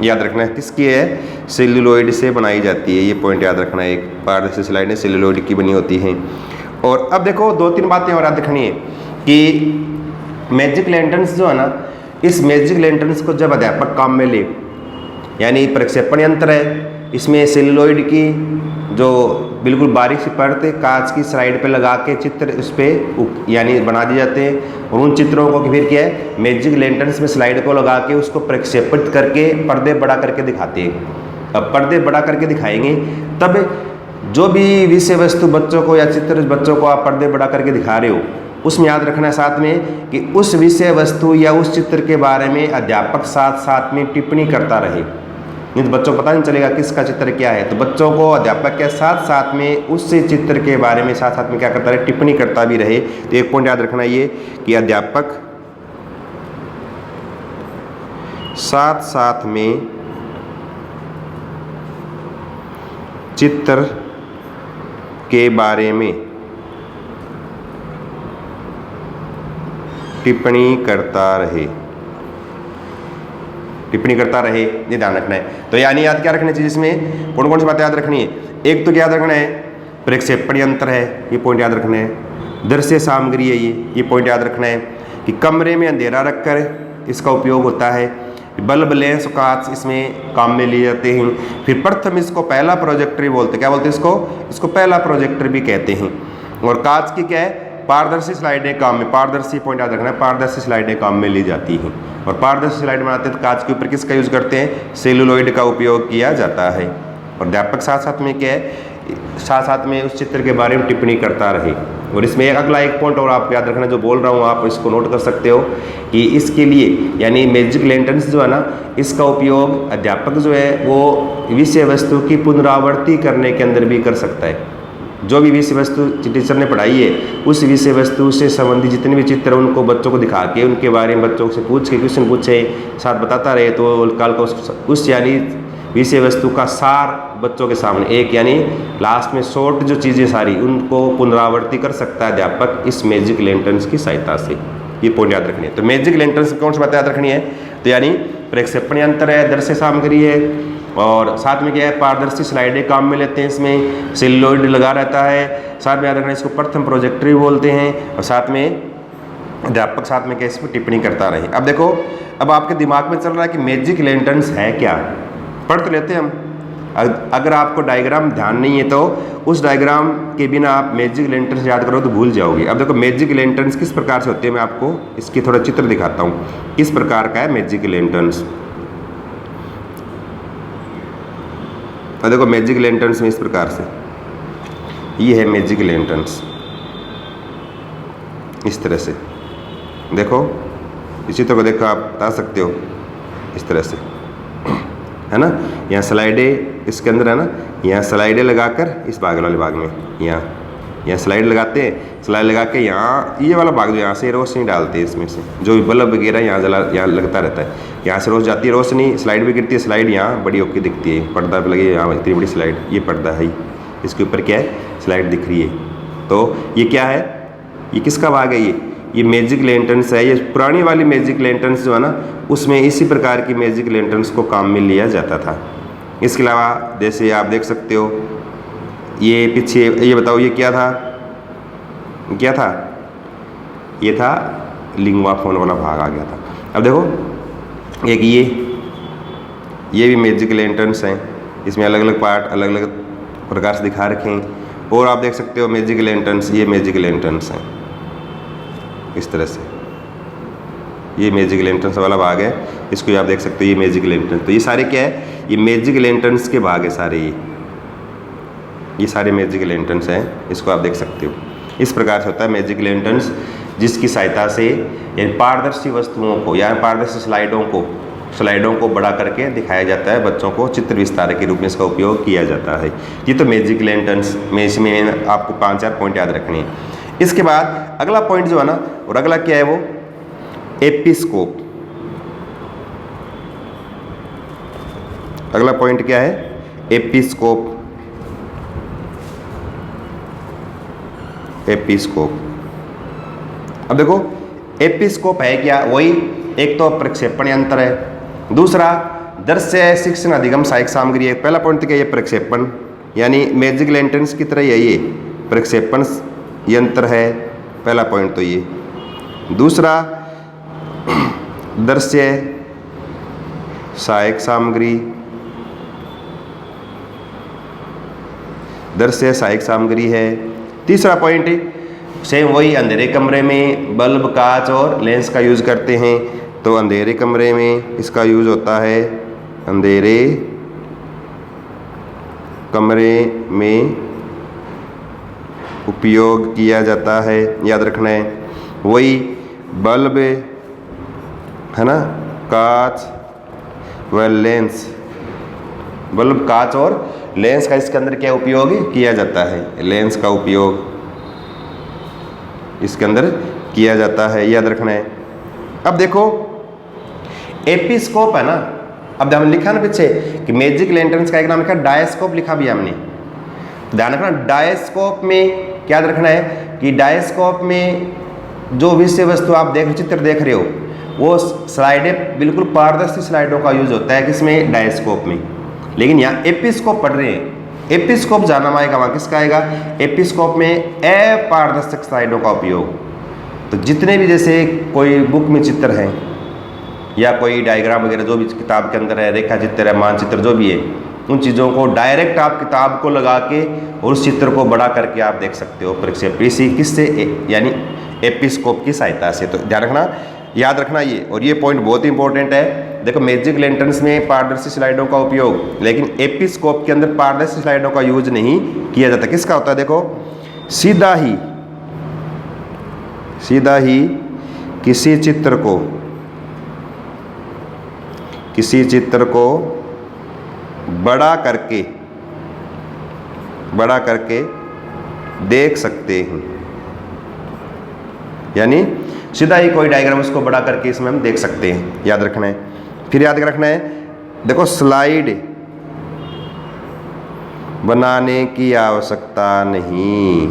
याद रखना है, किसकी है, सेलुलोइड से बनाई जाती है। ये पॉइंट याद रखना है, एक पारदर्शी स्लाइडें सेलुलोइड की बनी होती हैं। और अब देखो 2-3 बातें और याद रखनी है कि मैजिक लैंटर्न्स जो है ना, इस मैजिक लैंटर्न्स को जब अध्यापक काम में ले, यानी प्रक्षेपण यंत्र है, इसमें सेलुलोइड की जो बिल्कुल बारीक सी परत कांच की स्लाइड पे लगा के चित्र उस पर यानी बना दिए जाते हैं। और उन चित्रों को फिर क्या है, मैजिक लैंटर्न्स में स्लाइड को लगा के उसको प्रक्षेपित करके पर्दे बड़ा करके दिखाते हैं। अब पर्दे बड़ा करके दिखाएंगे, तब जो भी विषय वस्तु बच्चों को या चित्र बच्चों को आप पर्दे बड़ा करके दिखा रहे हो, उसमें याद रखना है साथ में कि उस विषय वस्तु या उस चित्र के बारे में अध्यापक साथ साथ में टिप्पणी करता रहे, नहीं तो बच्चों को पता नहीं चलेगा किसका चित्र क्या है। तो बच्चों को अध्यापक के साथ साथ में उस चित्र के बारे में साथ साथ में क्या करता रहे, टिप्पणी करता भी रहे। तो एक पॉइंट याद रखना ये कि अध्यापक साथ साथ में चित्र के बारे में टिप्पणी करता रहे, टिप्पणी करता रहे, ये ध्यान रखना है। तो यानी याद क्या रखना चाहिए, इसमें कौन कौन सी बातें याद रखनी है। एक तो क्या याद रखना है, प्रक्षेपण यंत्र है, ये पॉइंट याद रखना है। दृश्य सामग्री है, ये पॉइंट याद रखना है कि कमरे में अंधेरा रखकर इसका उपयोग होता है। बल्ब, लेंस, कांच इसमें काम में लिए जाते हैं। फिर प्रथम इसको पहला प्रोजेक्टर बोलते हैं, क्या बोलते हैं इसको पहला प्रोजेक्टर भी कहते हैं। और कांच की क्या है, पारदर्शी स्लाइडें काम में, पारदर्शी पॉइंट याद रखना है, पारदर्शी स्लाइडें काम में ली जाती हैं। और पारदर्शी स्लाइड बनाते हैं तो कांच के ऊपर किसका यूज करते हैं, सेलुलोइड का उपयोग किया जाता है। और अध्यापक साथ साथ में क्या है, साथ साथ में उस चित्र के बारे में टिप्पणी करता रहे। और इसमें अगला एक पॉइंट और आपको याद रखना, जो बोल रहा हूँ आप इसको नोट कर सकते हो कि इसके लिए यानी मैजिक लैंटर्न्स जो है ना, इसका उपयोग अध्यापक जो है वो विषय वस्तु की पुनरावृत्ति करने के अंदर भी कर सकता है। जो भी विषय वस्तु टीचर ने पढ़ाई है, उस विषय वस्तु से संबंधित जितने भी चित्र उनको बच्चों को दिखा के उनके बारे में बच्चों से पूछ के क्वेश्चन पूछे, साथ बताता रहे, तो कल को उस यानी विषय वस्तु का सार बच्चों के सामने एक यानी लास्ट में शॉर्ट जो चीज़ें सारी उनको पुनरावृत्ति कर सकता है अध्यापक इस मैजिक लैंटर्न्स की सहायता से। ये पॉइंट याद रखनी है। तो मैजिक लैंटर्न्स कौन सी बातें याद रखनी है, तो यानी प्रक्षेपण यंत्र है, दृश्य सामग्री है, और साथ में क्या है, पारदर्शी स्लाइडें काम में लेते हैं, इसमें सेलुलोइड लगा रहता है। साथ में याद रखना इसको प्रथम प्रोजेक्टर भी बोलते हैं। और साथ में अध्यापक साथ में क्या इस पर टिप्पणी करता रहे। अब देखो, अब आपके दिमाग में चल रहा है कि मैजिक लैंटर्न्स है क्या, पढ़ तो लेते हैं हम। अगर आपको डायग्राम ध्यान नहीं है तो उस डायग्राम के बिना आप मैजिक लैंटर्न्स याद करो तो भूल जाओगे। अब देखो मैजिक लैंटर्न्स किस प्रकार से होते हैं, मैं आपको इसकी थोड़ा चित्र दिखाता हूँ किस प्रकार का है मैजिक लैंटर्न्स। अब देखो मैजिक लैंटर्न्स में इस प्रकार से ये है मैजिक लैंटर्न्स, इस तरह से देखो, इस चित्र को देखो आप बता सकते हो इस तरह से, है ना। यहाँ स्लाइडें इसके अंदर है ना, यहाँ स्लाइडें लगाकर इस भाग वाले भाग में यहाँ स्लाइड लगाते हैं, स्लाइड लगा के यहाँ ये वाला भाग जो यहाँ से रोशनी डालते हैं, इसमें से जो भी बल्ब वगैरह यहाँ लगता रहता है, यहाँ से रोज जाती है रोशनी, स्लाइड भी गिरती है, स्लाइड यहाँ बड़ी होकर दिखती है, पर्दा पे लगी यहाँ इतनी बड़ी स्लाइड, ये पर्दा है, इसके ऊपर क्या है स्लाइड दिख रही है। तो ये क्या है, ये किसका भाग है, ये मैजिक लैंटर्न्स है। ये पुरानी वाली मैजिक लैंटर्न्स जो है ना, उसमें इसी प्रकार की मैजिक लैंटर्न्स को काम में लिया जाता था। इसके अलावा जैसे आप देख सकते हो ये पीछे, ये बताओ ये क्या था, ये था लिंगवा फोन वाला भाग आ गया था। अब देखो एक ये भी मैजिक लैंटर्न्स हैं, इसमें अलग अलग पार्ट अलग अलग प्रकार से दिखा रखे हैं। और आप देख सकते हो मैजिक लैंटर्न्स, ये मैजिक लैंटर्न्स हैं इस तरह से, ये मैजिक लैंटर्न्स वाला भाग है, इसको आप देख सकते हो, ये मैजिक लैंटर्न। तो ये सारे क्या है, ये मैजिक लैंटर्न्स के भाग है सारे, ये सारे मैजिक लैंटर्न्स हैं, इसको आप देख सकते हो। इस प्रकार से होता है मैजिक लैंटर्न्स, जिसकी सहायता से यानी पारदर्शी वस्तुओं को या पारदर्शी स्लाइडों को बड़ा करके दिखाया जाता है, बच्चों को चित्र विस्तार के रूप में इसका उपयोग किया जाता है। ये तो मैजिक लैंटर्न्स में, इसमें आपको 5-4 पॉइंट याद रखने हैं। इसके बाद अगला पॉइंट जो है ना, और अगला क्या है वो एपिस्कोप। अगला पॉइंट क्या है, एपिस्कोप। अब देखो एपिस्कोप है क्या, वही एक तो प्रक्षेपण यंत्र है, दूसरा दृश्य शिक्षण अधिगम सहायक सामग्री है। पहला पॉइंट क्या है, ये प्रक्षेपण यानी मैजिक लैंटर्न्स की तरह ये प्रक्षेपण यंत्र है, पहला पॉइंट तो ये। दूसरा दृश्य सहायक सामग्री, दृश्य सहायक सामग्री है। तीसरा पॉइंट सेम वही, अंधेरे कमरे में बल्ब, कांच और लेंस का यूज करते हैं, तो अंधेरे कमरे में इसका यूज होता है, अंधेरे कमरे में उपयोग किया जाता है, याद रखना है। वही बल्ब है ना, कांच व लेंस, बल्ब कांच और लेंस का इसके अंदर क्या उपयोग किया जाता है, लेंस का उपयोग इसके अंदर किया जाता है, याद रखना है। अब देखो एपिस्कोप है ना, अब हमने लिखा ना पीछे कि मैजिक लैंटर्न्स का एक नाम लिखा डायस्कोप, लिखा भी हमने, ध्यान रखना। डायस्कोप में क्या रखना है कि डायस्कोप में जो विषय वस्तु आप चित्र देख रहे हो वो स्लाइडें बिल्कुल पारदर्शी स्लाइडों का यूज होता है किसमें, डायस्कोप में। लेकिन यहाँ एपिस्कोप पढ़ रहे हैं, एपिस्कोप जाना आएगा वहाँ किसका आएगा, एपिस्कोप में अपारदर्शक स्लाइडों का उपयोग। तो जितने भी जैसे कोई बुक में चित्र हैं या कोई डायग्राम वगैरह जो भी किताब के अंदर है, रेखा चित्र है, मानचित्र जो भी है, उन चीज़ों को डायरेक्ट आप किताब को लगा के और उस चित्र को बड़ा करके आप देख सकते हो प्रक्षेप, इसी किससे, यानी एपिस्कोप की सहायता से। तो ध्यान रखना, याद रखना ये, और ये पॉइंट बहुत ही इंपॉर्टेंट है। देखो मैजिक लैंटर्न्स में पारदर्शी स्लाइडों का उपयोग, लेकिन एपिस्कोप के अंदर पारदर्शी स्लाइडों का यूज नहीं किया जाता। किसका होता है, देखो सीधा किसी चित्र को बड़ा करके देख सकते हैं, यानी सीधा ही कोई डायग्राम उसको बड़ा करके इसमें हम देख सकते हैं, याद रखना है। फिर याद रखना है, देखो स्लाइड बनाने की आवश्यकता नहीं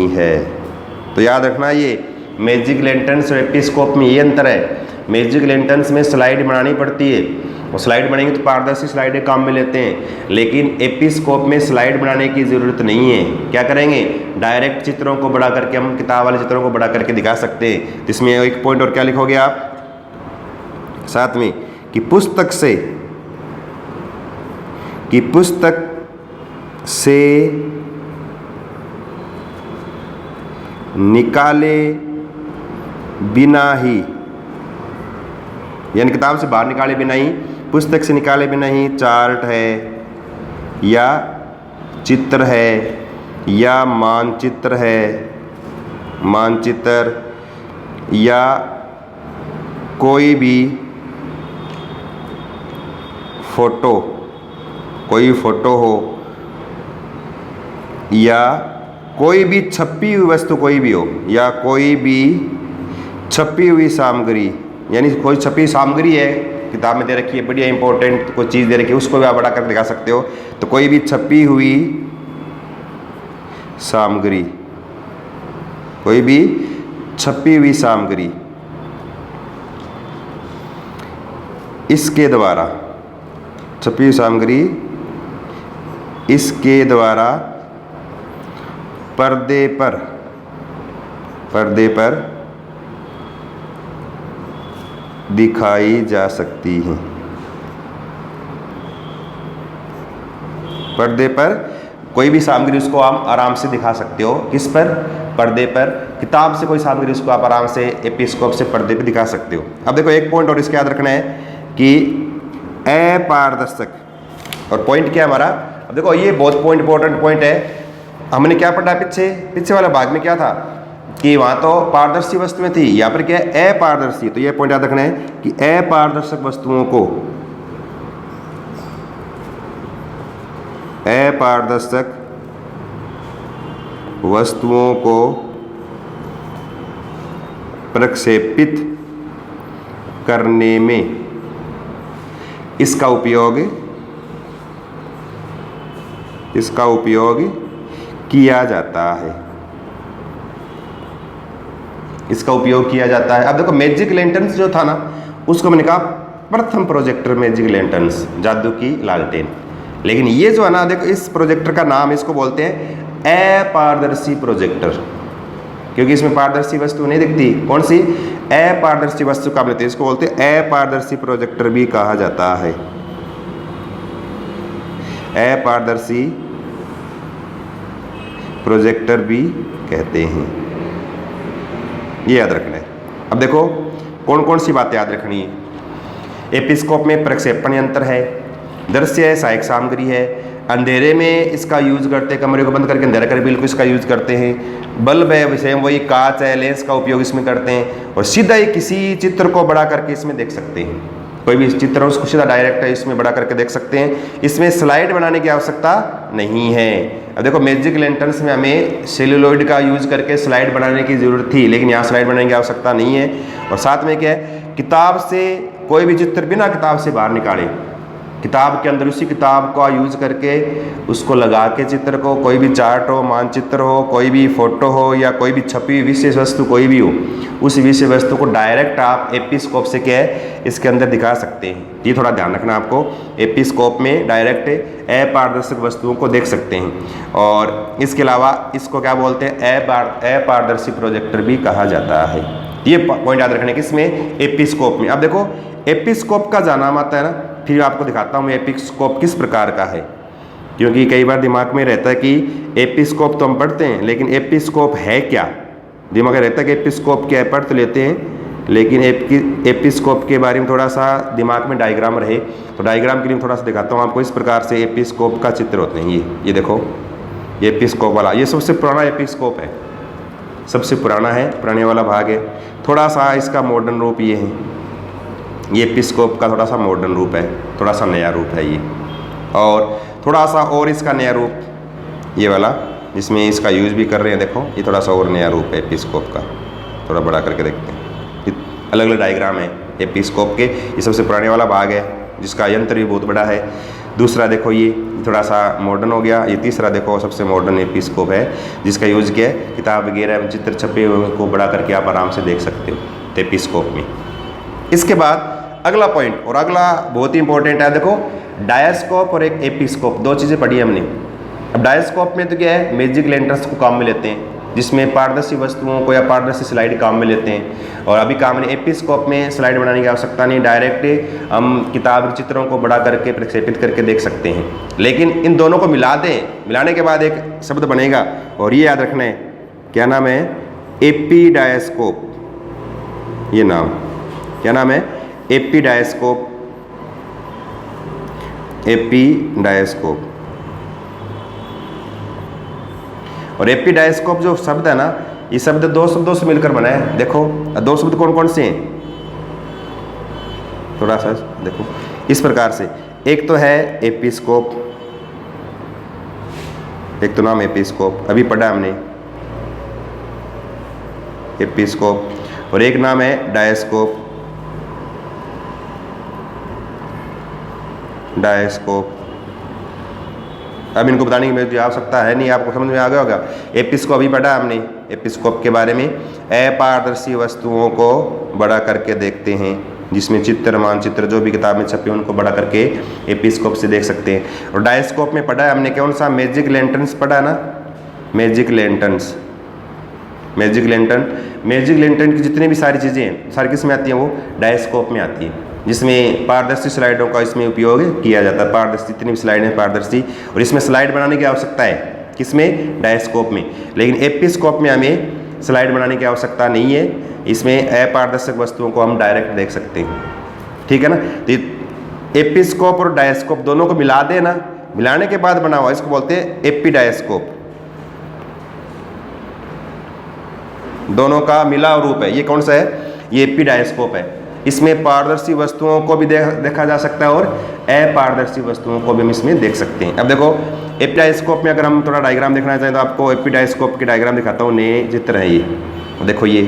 है। तो याद रखना ये मैजिक लैंटर्न्स और एपिस्कोप में ये अंतर है। मैजिक लैंटर्न्स में स्लाइड बनानी पड़ती है, और स्लाइड बनेंगे तो पारदर्शी स्लाइडें काम में लेते हैं, लेकिन एपिस्कोप में स्लाइड बनाने की ज़रूरत नहीं है। क्या करेंगे, डायरेक्ट चित्रों को बड़ा करके, हम किताब वाले चित्रों को बड़ा करके दिखा सकते हैं। इसमें एक पॉइंट और क्या लिखोगे आप साथ में, कि पुस्तक से निकाले बिना ही, यानी किताब से बाहर निकाले बिना ही, पुस्तक से निकाले बिना ही चार्ट है या चित्र है या मानचित्र या कोई भी फोटो हो या कोई भी छपी हुई वस्तु कोई भी हो, या कोई भी छपी हुई सामग्री, यानी कोई छपी सामग्री है किताब में दे रखी है, बढ़िया इंपॉर्टेंट कोई चीज़ दे रखी है, उसको भी आप बड़ा कर दिखा सकते हो। तो कोई भी छपी हुई सामग्री इसके द्वारा पर्दे पर दिखाई जा सकती है। पर्दे पर कोई भी सामग्री उसको आप आराम से दिखा सकते हो, किस पर, पर्दे पर। किताब से कोई सामग्री उसको आप आराम से एपिस्कोप से पर्दे पर दिखा सकते हो। अब देखो एक पॉइंट और इसके याद रखना है कि अपारदर्शक, और पॉइंट क्या हमारा, अब देखो ये बहुत इंपॉर्टेंट पॉइंट है। हमने क्या पढ़ा पीछे वाला भाग में क्या था कि वहाँ तो पारदर्शी वस्तुएं थी, यहाँ पर क्या है अपारदर्शी। तो ये पॉइंट याद रखना है कि अपारदर्शक वस्तुओं को प्रक्षेपित करने में इसका उपयोग किया जाता है। अब देखो मैजिक लैंटर्न्स जो था ना, उसको मैंने कहा प्रथम प्रोजेक्टर मैजिक लैंटर्न्स, जादू की लालटेन। लेकिन ये जो है ना, देखो इस प्रोजेक्टर का नाम इसको बोलते हैं अपारदर्शी प्रोजेक्टर, क्योंकि इसमें पारदर्शी वस्तु नहीं दिखती। कौन सी, अपारदर्शी वस्तु का बोलते हैं, इसको बोलते हैं अपारदर्शी प्रोजेक्टर भी कहा जाता है। अपारदर्शी प्रोजेक्टर भी कहते हैं, ये याद रखना है। अब देखो कौन कौन सी बातें याद रखनी है। एपिस्कोप में प्रक्षेपण यंत्र है, दृश्य है, सहायक सामग्री है। अंधेरे में इसका यूज करते हैं, कमरे को बंद करके अंधेरा कर बिल्कुल इसका यूज करते हैं। बल्ब है, वैसे वही कांच है, लेंस का उपयोग इसमें करते हैं। और सीधा ही किसी चित्र को बड़ा करके इसमें देख सकते हैं, कोई भी चित्र हो उसको सीधा डायरेक्ट इसमें बड़ा करके देख सकते हैं। इसमें स्लाइड बनाने की आवश्यकता नहीं है। अब देखो मैजिक लैंटर्न्स में हमें सेल्यूलॉइड का यूज करके स्लाइड बनाने की ज़रूरत थी, लेकिन यहाँ स्लाइड बनाने की आवश्यकता नहीं है। और साथ में क्या है, किताब से कोई भी चित्र बिना किताब से बाहर निकाले, किताब के अंदर उसी किताब का यूज करके उसको लगा के चित्र को, कोई भी चार्ट हो, मानचित्र हो, कोई भी फोटो हो या कोई भी छपी हुई विशेष वस्तु कोई भी हो, उस विषय वस्तु को डायरेक्ट आप एपिस्कोप से क्या है इसके अंदर दिखा सकते हैं। ये थोड़ा ध्यान रखना आपको, एपिस्कोप में डायरेक्ट अपारदर्शक वस्तुओं को देख सकते हैं। और इसके अलावा इसको क्या बोलते हैं, अपारदर्शी प्रोजेक्टर भी कहा जाता है। ये पॉइंट याद रखने के इसमें एपिस्कोप में। अब देखो एपिस्कोप का जहाँ नाम आता है ना, फिर आपको दिखाता हूँ एपिस्कोप किस प्रकार का है, क्योंकि कई बार दिमाग में रहता है कि एपिस्कोप तो हम पढ़ते हैं लेकिन एपिस्कोप है क्या, दिमाग में रहता है कि एपिस्कोप क्या है, पढ़ तो लेते हैं लेकिन एपिस्कोप के बारे में थोड़ा सा दिमाग में डायग्राम रहे तो डायग्राम के लिए थोड़ा सा दिखाता हूँ आपको। इस प्रकार से एपिस्कोप का चित्र होते हैं। ये देखो, ये एपिस्कोप वाला, ये सबसे पुराना एपिस्कोप है, सबसे पुराना है, पुराने वाला भाग है। थोड़ा सा इसका मॉडर्न रूप ये है, ये एपिस्कोप का थोड़ा सा मॉडर्न रूप है, थोड़ा सा नया रूप है ये। और थोड़ा सा और इसका नया रूप ये वाला, जिसमें इसका यूज़ भी कर रहे हैं, देखो ये थोड़ा सा और नया रूप है एपिस्कोप का। थोड़ा बड़ा करके देखते हैं, अलग अलग डायग्राम है एपिस्कोप के। ये सबसे पुराने वाला भाग है जिसका यंत्र भी बहुत बड़ा है। दूसरा देखो ये थोड़ा सा मॉडर्न हो गया। ये तीसरा देखो सबसे मॉडर्न एपिस्कोप है जिसका यूज़ किया है किताब वगैरह चित्र छपे हुए को बड़ा करके आप आराम से देख सकते हो एपिस्कोप में। इसके बाद अगला पॉइंट, और अगला बहुत ही इंपॉर्टेंट है, देखो डायस्कोप और एक एपिस्कोप, दो चीज़ें पढ़ी हमने। अब डायस्कोप में तो क्या है, मैजिक लैंटर्न्स को काम में लेते हैं जिसमें पारदर्शी वस्तुओं को या पारदर्शी स्लाइड काम में लेते हैं। और अभी काम में एपिस्कोप में स्लाइड बनाने की आवश्यकता नहीं, डायरेक्ट हम किताब के चित्रों को बड़ा करके प्रक्षेपित करके देख सकते हैं। लेकिन इन दोनों को मिला दें, मिलाने के बाद एक शब्द बनेगा और ये याद रखना है, क्या नाम है, एपीडायस्कोप। ये नाम क्या नाम है, एपीडायस्कोप। एपीडायस्कोप और एपीडायस्कोप जो शब्द है ना, ये शब्द दो शब्दों से मिलकर बना है। देखो दो शब्द कौन कौन से हैं, थोड़ा सा देखो इस प्रकार से, एक तो है एपिस्कोप, एक तो नाम एपिस्कोप अभी पढ़ा हमने एपिस्कोप, और एक नाम है डायस्कोप। डायस्कोप अब इनको बताने की मेरी आवश्यकता है नहीं, आपको समझ में आ गया होगा। एपिस्कोप अभी पढ़ा हमने एपिस्कोप के बारे में, अपारदर्शी वस्तुओं को बड़ा करके देखते हैं जिसमें चित्र मानचित्र जो भी किताब में छपे उनको बड़ा करके एपिस्कोप से देख सकते हैं। और डायस्कोप में पढ़ा है हमने कौन सा, मैजिक लैंटर्न्स पढ़ा है ना, मैजिक लैंटर्न्स। मैजिक लैंटर्न की जितनी भी सारी चीज़ें हैं सारी किस में आती हैं, वो डायस्कोप में आती है, जिसमें पारदर्शी स्लाइडों का इसमें उपयोग किया जाता है। पारदर्शी जितनी भी स्लाइड है पारदर्शी, और इसमें स्लाइड बनाने की आवश्यकता है किसमें, डायस्कोप में। लेकिन एपिस्कोप में हमें स्लाइड बनाने की आवश्यकता नहीं है, इसमें अपारदर्शक वस्तुओं को हम डायरेक्ट देख सकते हैं, ठीक है ना। तो एपिस्कोप और डायस्कोप दोनों को मिला देना, मिलाने के बाद बना हुआ इसको बोलते हैं एपीडायस्कोप। दोनों का मिला रूप है, ये कौन सा है, ये एपीडायस्कोप है। इसमें पारदर्शी वस्तुओं को भी देखा जा सकता है और अपारदर्शी वस्तुओं को भी हम इसमें देख सकते हैं। अब देखो एपीडायस्कोप में अगर हम थोड़ा डायग्राम देखना चाहें तो आपको एपीडायस्कोप के डायग्राम दिखाता हूँ। नए चित्र है ये, देखो ये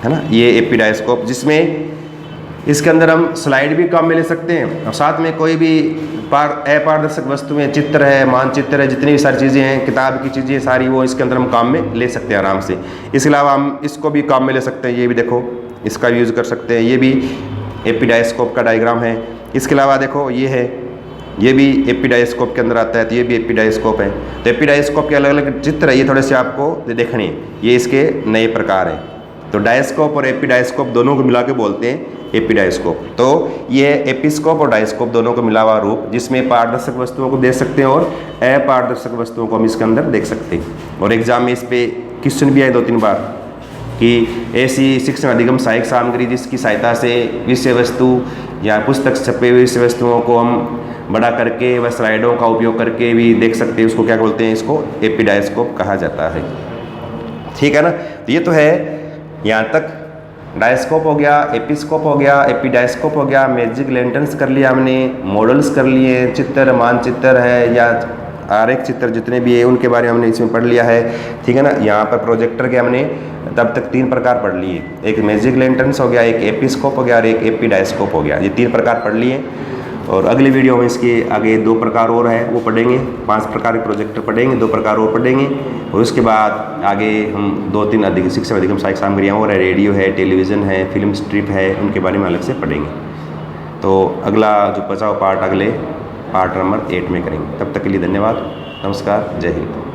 है ना, ये एपीडायस्कोप, जिसमें इसके अंदर हम स्लाइड भी काम में ले सकते हैं और साथ में कोई भी अपारदर्शक वस्तु में चित्र है, मानचित्र है, जितनी भी सारी चीज़ें हैं, किताब की चीज़ें सारी, वो इसके अंदर हम काम में ले सकते हैं आराम से। इसके अलावा हम इसको भी काम में ले सकते हैं, ये भी देखो इसका यूज़ कर सकते हैं, ये भी एपीडायस्कोप का डायग्राम है। इसके अलावा देखो ये है, ये भी एपीडायस्कोप के अंदर आता है, तो ये भी एपीडायस्कोप है। तो एपीडायस्कोप के अलग अलग चित्र है, ये थोड़े से आपको देखने, ये इसके नए प्रकार हैं। तो डायस्कोप और एपीडायस्कोप दोनों को मिला के बोलते हैं एपीडायस्कोप। तो ये एपिस्कोप और डायस्कोप दोनों को मिला हुआ रूप, जिसमें पारदर्शक वस्तुओं को देख सकते हैं और अपारदर्शक वस्तुओं को हम इसके अंदर देख सकते हैं। और एग्जाम में इस पे क्वेश्चन भी आए 2-3 बार कि ऐसी शिक्षण अधिगम सहायक सामग्री जिसकी सहायता से विषय वस्तु या पुस्तक से छपे हुई विषय वस्तुओं को हम बड़ा करके व स्लाइडों का उपयोग करके भी देख सकते हैं। उसको क्या बोलते हैं, इसको एपिडायस्कोप कहा जाता है। ठीक है ना। तो ये तो है यहाँ तक। डायस्कोप हो गया, एपिस्कोप हो गया, एपिडायस्कोप हो गया, मैजिक लैंटर्न्स कर लिया हमने, मॉडल्स कर लिए, चित्र, मानचित्र है या आरेख चित्र जितने भी है उनके बारे में हमने इसमें पढ़ लिया है। ठीक है ना। यहाँ पर प्रोजेक्टर के हमने तब तक 3 प्रकार पढ़ लिए, एक मैजिक लैंटर्न्स हो गया, एक एपिस्कोप हो गया और एक एपिडायस्कोप हो गया। ये 3 प्रकार पढ़ लिए। और अगली वीडियो में इसके आगे 2 प्रकार और है वो पढ़ेंगे। 5 प्रकार के प्रोजेक्टर पढ़ेंगे, 2 प्रकार और पढ़ेंगे। और उसके बाद आगे हम 2-3 अधिक शिक्षा अधिगम सहायक सामग्रियाँ और है, रेडियो है, टेलीविज़न है, फिल्म स्ट्रिप है, उनके बारे में अलग से पढ़ेंगे। तो अगला जो बचा हुआ पार्ट अगले पार्ट नंबर 8 में करेंगे। तब तक के लिए धन्यवाद, नमस्कार, जय हिंद।